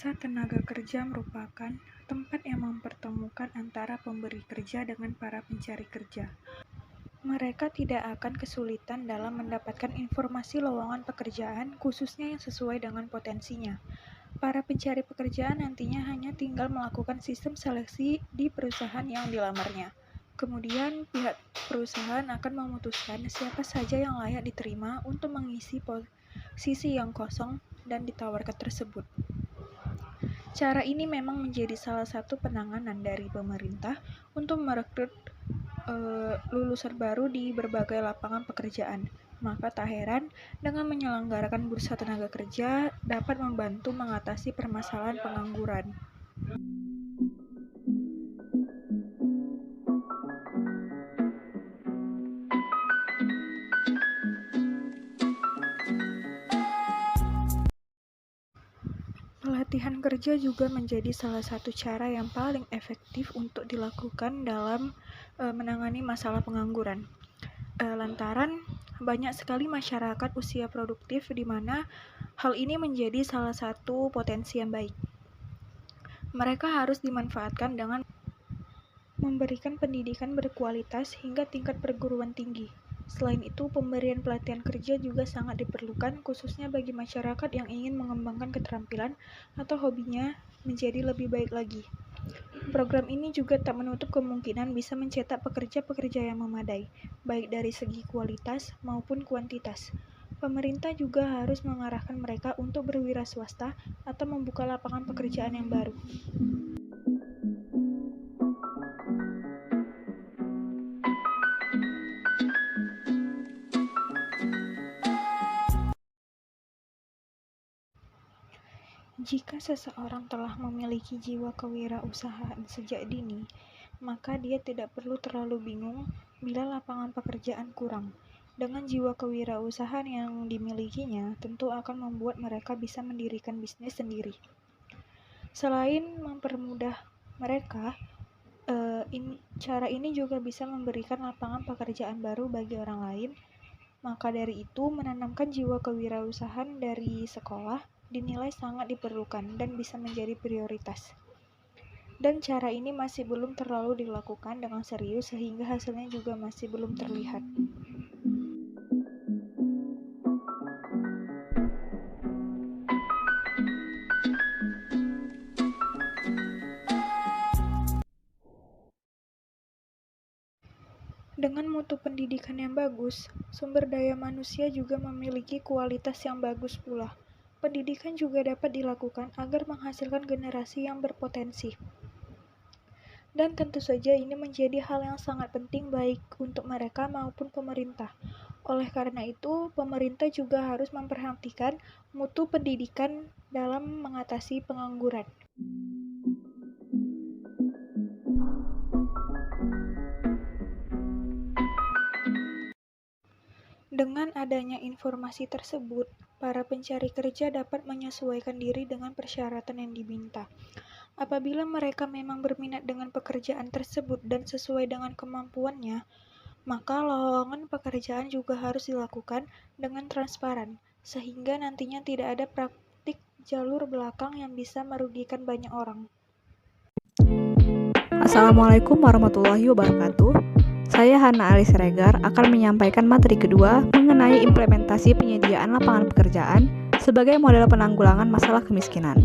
Bursa tenaga kerja merupakan tempat yang mempertemukan antara pemberi kerja dengan para pencari kerja. Mereka tidak akan kesulitan dalam mendapatkan informasi lowongan pekerjaan, khususnya yang sesuai dengan potensinya. Para pencari pekerjaan nantinya hanya tinggal melakukan sistem seleksi di perusahaan yang dilamarnya. Kemudian, pihak perusahaan akan memutuskan siapa saja yang layak diterima untuk mengisi posisi yang kosong dan ditawarkan tersebut. Cara ini memang menjadi salah satu penanganan dari pemerintah untuk merekrut lulusan baru di berbagai lapangan pekerjaan. Maka tak heran dengan menyelenggarakan bursa tenaga kerja dapat membantu mengatasi permasalahan pengangguran. Pelatihan kerja juga menjadi salah satu cara yang paling efektif untuk dilakukan dalam menangani masalah pengangguran. Lantaran banyak sekali masyarakat usia produktif di mana hal ini menjadi salah satu potensi yang baik. Mereka harus dimanfaatkan dengan memberikan pendidikan berkualitas hingga tingkat perguruan tinggi. Selain itu, pemberian pelatihan kerja juga sangat diperlukan, khususnya bagi masyarakat yang ingin mengembangkan keterampilan atau hobinya menjadi lebih baik lagi. Program ini juga tak menutup kemungkinan bisa mencetak pekerja-pekerja yang memadai, baik dari segi kualitas maupun kuantitas. Pemerintah juga harus mengarahkan mereka untuk berwira swasta atau membuka lapangan pekerjaan yang baru. Jika seseorang telah memiliki jiwa kewirausahaan sejak dini, maka dia tidak perlu terlalu bingung bila lapangan pekerjaan kurang. Dengan jiwa kewirausahaan yang dimilikinya, tentu akan membuat mereka bisa mendirikan bisnis sendiri. Selain mempermudah mereka, cara ini juga bisa memberikan lapangan pekerjaan baru bagi orang lain. Maka dari itu, menanamkan jiwa kewirausahaan dari sekolah dinilai sangat diperlukan dan bisa menjadi prioritas. Dan cara ini masih belum terlalu dilakukan dengan serius sehingga hasilnya juga masih belum terlihat. Dengan mutu pendidikan yang bagus, sumber daya manusia juga memiliki kualitas yang bagus pula. Pendidikan juga dapat dilakukan agar menghasilkan generasi yang berpotensi. Dan tentu saja ini menjadi hal yang sangat penting baik untuk mereka maupun pemerintah. Oleh karena itu, pemerintah juga harus memperhatikan mutu pendidikan dalam mengatasi pengangguran. Dengan adanya informasi tersebut, para pencari kerja dapat menyesuaikan diri dengan persyaratan yang diminta. Apabila mereka memang berminat dengan pekerjaan tersebut dan sesuai dengan kemampuannya, maka lowongan pekerjaan juga harus dilakukan dengan transparan, sehingga nantinya tidak ada praktik jalur belakang yang bisa merugikan banyak orang. Assalamualaikum warahmatullahi wabarakatuh. Saya Hana Ali Siregar akan menyampaikan materi kedua mengenai implementasi penyediaan lapangan pekerjaan sebagai model penanggulangan masalah kemiskinan.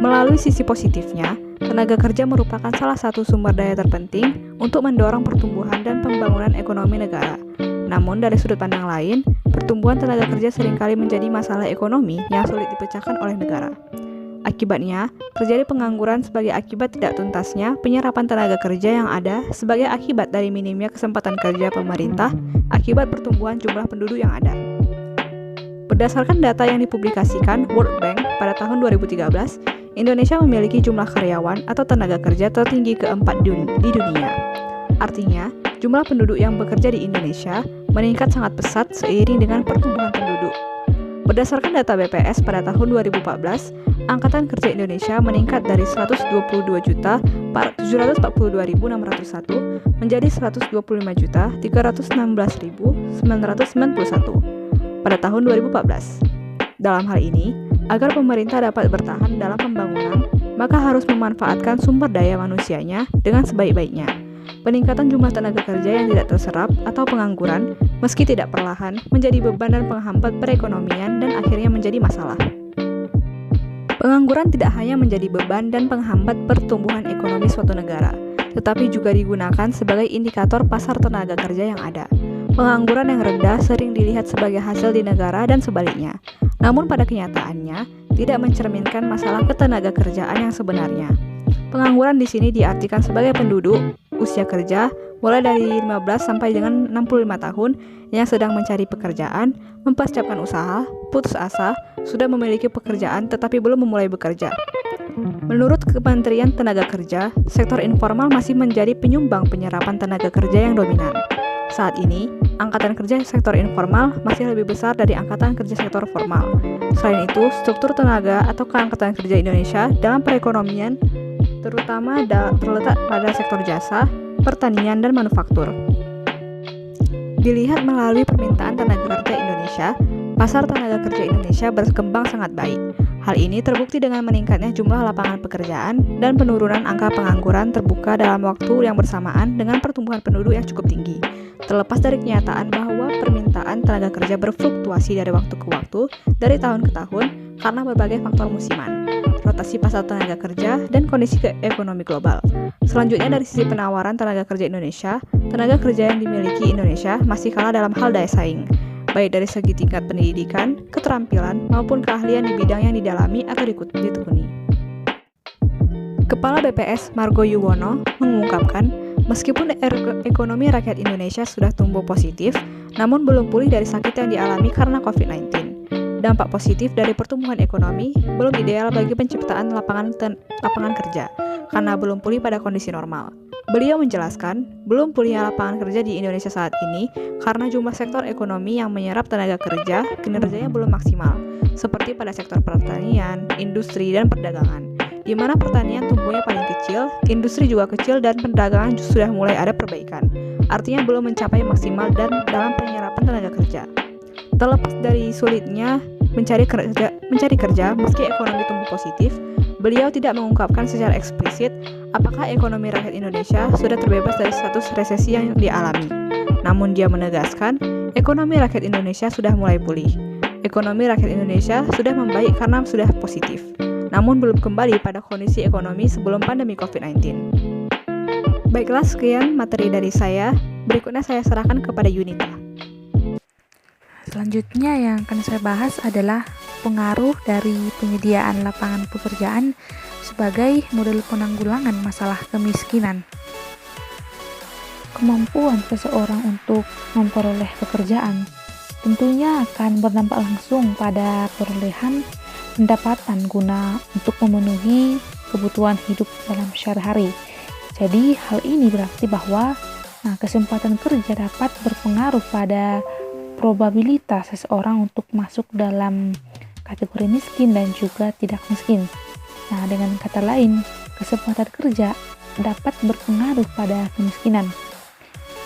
Melalui sisi positifnya, tenaga kerja merupakan salah satu sumber daya terpenting untuk mendorong pertumbuhan dan pembangunan ekonomi negara. Namun dari sudut pandang lain, pertumbuhan tenaga kerja seringkali menjadi masalah ekonomi yang sulit dipecahkan oleh negara. Akibatnya, terjadi pengangguran sebagai akibat tidak tuntasnya penyerapan tenaga kerja yang ada sebagai akibat dari minimnya kesempatan kerja pemerintah akibat pertumbuhan jumlah penduduk yang ada. Berdasarkan data yang dipublikasikan World Bank pada tahun 2013, Indonesia memiliki jumlah karyawan atau tenaga kerja tertinggi keempat di dunia. Artinya, jumlah penduduk yang bekerja di Indonesia meningkat sangat pesat seiring dengan pertumbuhan penduduk. Berdasarkan data BPS pada tahun 2014, Angkatan Kerja Indonesia meningkat dari 122.742.601 menjadi 125.316.991 pada tahun 2014. Dalam hal ini, Agar pemerintah dapat bertahan dalam pembangunan, maka harus memanfaatkan sumber daya manusianya dengan sebaik-baiknya. Peningkatan jumlah tenaga kerja yang tidak terserap atau pengangguran, meski tidak perlahan, menjadi beban dan penghambat perekonomian dan akhirnya menjadi masalah. Pengangguran tidak hanya menjadi beban dan penghambat pertumbuhan ekonomi suatu negara, tetapi juga digunakan sebagai indikator pasar tenaga kerja yang ada. Pengangguran yang rendah sering dilihat sebagai hasil di negara dan sebaliknya. Namun pada kenyataannya, tidak mencerminkan masalah ketenaga kerjaan yang sebenarnya. Pengangguran di sini diartikan sebagai penduduk usia kerja mulai dari 15 sampai dengan 65 tahun yang sedang mencari pekerjaan, mempersiapkan usaha, putus asa, sudah memiliki pekerjaan tetapi belum memulai bekerja. Menurut Kementerian Tenaga Kerja, sektor informal masih menjadi penyumbang penyerapan tenaga kerja yang dominan. Saat ini, angkatan kerja sektor informal masih lebih besar dari angkatan kerja sektor formal. Selain itu, struktur tenaga atau keangkatan kerja Indonesia dalam perekonomian terutama terletak pada sektor jasa, pertanian, dan manufaktur. Dilihat melalui permintaan tenaga kerja Indonesia, pasar tenaga kerja Indonesia berkembang sangat baik. Hal ini terbukti dengan meningkatnya jumlah lapangan pekerjaan dan penurunan angka pengangguran terbuka dalam waktu yang bersamaan dengan pertumbuhan penduduk yang cukup tinggi. Terlepas dari kenyataan bahwa permintaan tenaga kerja berfluktuasi dari waktu ke waktu, dari tahun ke tahun, karena berbagai faktor musiman, rotasi pasar tenaga kerja, dan kondisi ekonomi global. Selanjutnya dari sisi penawaran tenaga kerja Indonesia, tenaga kerja yang dimiliki Indonesia masih kalah dalam hal daya saing, baik dari segi tingkat pendidikan, keterampilan, maupun keahlian di bidang yang didalami atau ditekuni. Kepala BPS Margo Yuwono mengungkapkan, meskipun ekonomi rakyat Indonesia sudah tumbuh positif, namun belum pulih dari sakit yang dialami karena COVID-19. Dampak positif dari pertumbuhan ekonomi belum ideal bagi penciptaan lapangan kerja, karena belum pulih pada kondisi normal. Beliau menjelaskan, belum pulihnya lapangan kerja di Indonesia saat ini karena jumlah sektor ekonomi yang menyerap tenaga kerja kinerjanya belum maksimal, seperti pada sektor pertanian, industri, dan perdagangan, di mana pertanian tumbuhnya paling kecil, industri juga kecil, dan perdagangan sudah mulai ada perbaikan, artinya belum mencapai maksimal dan dalam penyerapan tenaga kerja. Terlepas dari sulitnya mencari kerja meski ekonomi tumbuh positif, beliau tidak mengungkapkan secara eksplisit apakah ekonomi rakyat Indonesia sudah terbebas dari status resesi yang dialami. Namun dia menegaskan, ekonomi rakyat Indonesia sudah mulai pulih. Ekonomi rakyat Indonesia sudah membaik karena sudah positif, namun belum kembali pada kondisi ekonomi sebelum pandemi COVID-19. Baiklah, sekian materi dari saya. Berikutnya saya serahkan kepada Yunita. Selanjutnya yang akan saya bahas adalah pengaruh dari penyediaan lapangan pekerjaan sebagai model penanggulangan masalah kemiskinan. Kemampuan seseorang untuk memperoleh pekerjaan tentunya akan berdampak langsung pada perolehan pendapatan guna untuk memenuhi kebutuhan hidup dalam sehari-hari. Jadi hal ini berarti bahwa kesempatan kerja dapat berpengaruh pada probabilitas seseorang untuk masuk dalam kategori miskin dan juga tidak miskin. Dengan kata lain, kesempatan kerja dapat berpengaruh pada kemiskinan.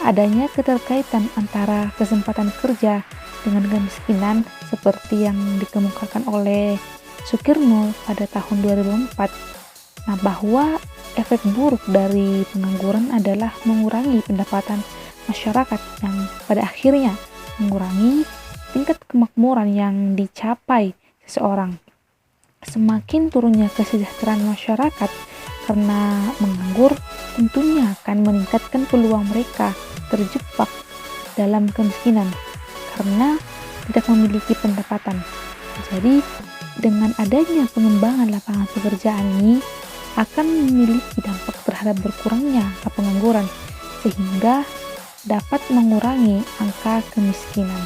Adanya keterkaitan antara kesempatan kerja dengan kemiskinan seperti yang dikemukakan oleh Sukirno pada tahun 2004. Bahwa efek buruk dari pengangguran adalah mengurangi pendapatan masyarakat yang pada akhirnya mengurangi tingkat kemakmuran yang dicapai seseorang. Semakin turunnya kesejahteraan masyarakat karena menganggur, tentunya akan meningkatkan peluang mereka terjebak dalam kemiskinan karena tidak memiliki pendapatan. Jadi, dengan adanya pengembangan lapangan pekerjaan ini akan memiliki dampak terhadap berkurangnya angka pengangguran, sehingga dapat mengurangi angka kemiskinan.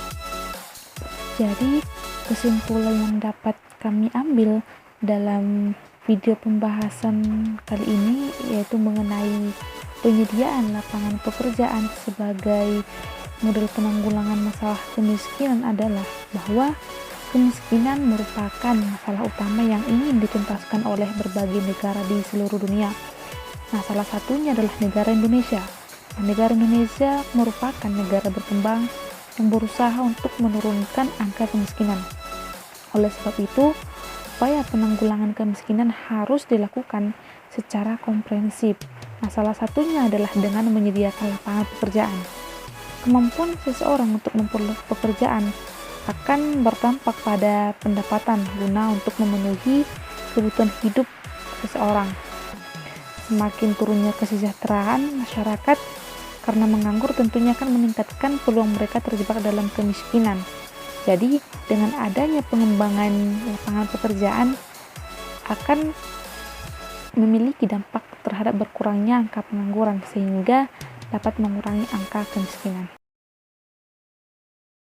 Jadi, kesimpulan yang dapat kami ambil dalam video pembahasan kali ini yaitu mengenai penyediaan lapangan pekerjaan sebagai model penanggulangan masalah kemiskinan adalah bahwa kemiskinan merupakan masalah utama yang ingin dituntaskan oleh berbagai negara di seluruh dunia. Salah satunya adalah negara Indonesia. Negara Indonesia merupakan negara berkembang yang berusaha untuk menurunkan angka kemiskinan. Oleh sebab itu, upaya penanggulangan kemiskinan harus dilakukan secara komprehensif. Nah, salah satunya adalah dengan menyediakan lapangan pekerjaan. Kemampuan seseorang untuk memperoleh pekerjaan akan berdampak pada pendapatan guna untuk memenuhi kebutuhan hidup seseorang. Semakin turunnya kesejahteraan masyarakat karena menganggur tentunya akan meningkatkan peluang mereka terjebak dalam kemiskinan. Jadi, dengan adanya pengembangan lapangan pekerjaan akan memiliki dampak terhadap berkurangnya angka pengangguran sehingga dapat mengurangi angka kemiskinan.